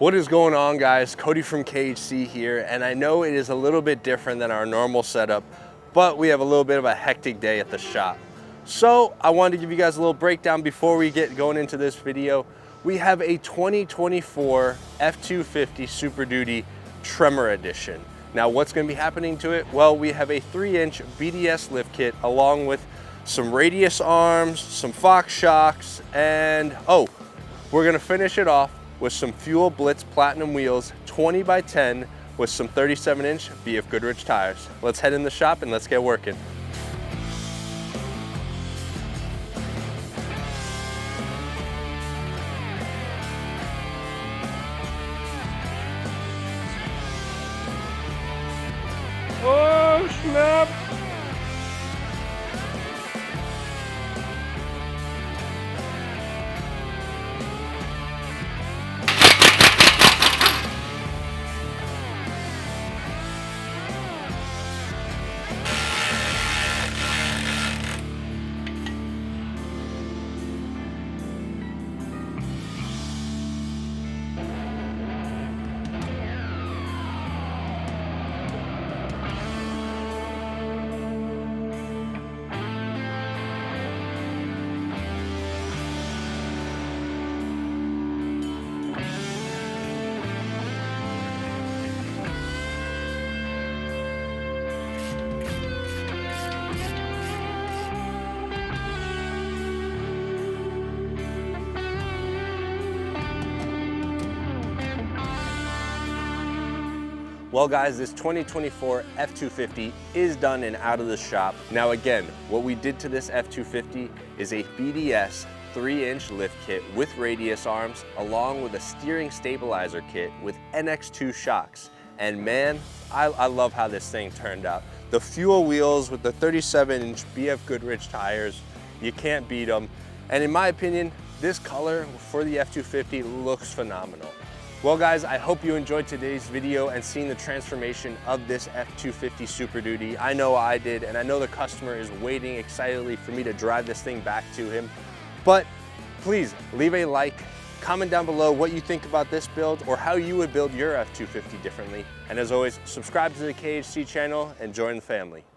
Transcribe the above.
What is going on, guys? Cody from KHC here, and I know it is a little bit different than our normal setup, but we have a little bit of a hectic day at the shop. So I wanted to give you guys a little breakdown before we get going into this video. We have a 2024 F-250 Super Duty Tremor Edition. Now what's going to be happening to it? Well, we have a 3-inch BDS lift kit along with some radius arms, some Fox shocks, and we're going to finish it off with some Fuel Blitz Platinum wheels, 20x10 with some 37-inch BFGoodrich tires. Let's head in the shop and let's get working. Oh, snap! Well guys, this 2024 F-250 is done and out of the shop. Now again, what we did to this F-250 is a BDS 3-inch lift kit with radius arms along with a steering stabilizer kit with NX2 shocks. And man, I love how this thing turned out. The fuel wheels with the 37-inch BFGoodrich tires, you can't beat them. And in my opinion, this color for the F-250 looks phenomenal. Well guys, I hope you enjoyed today's video and seeing the transformation of this F-250 Super Duty. I know I did, and I know the customer is waiting excitedly for me to drive this thing back to him. But please leave a like, comment down below what you think about this build or how you would build your F-250 differently. And as always, subscribe to the KHC channel and join the family.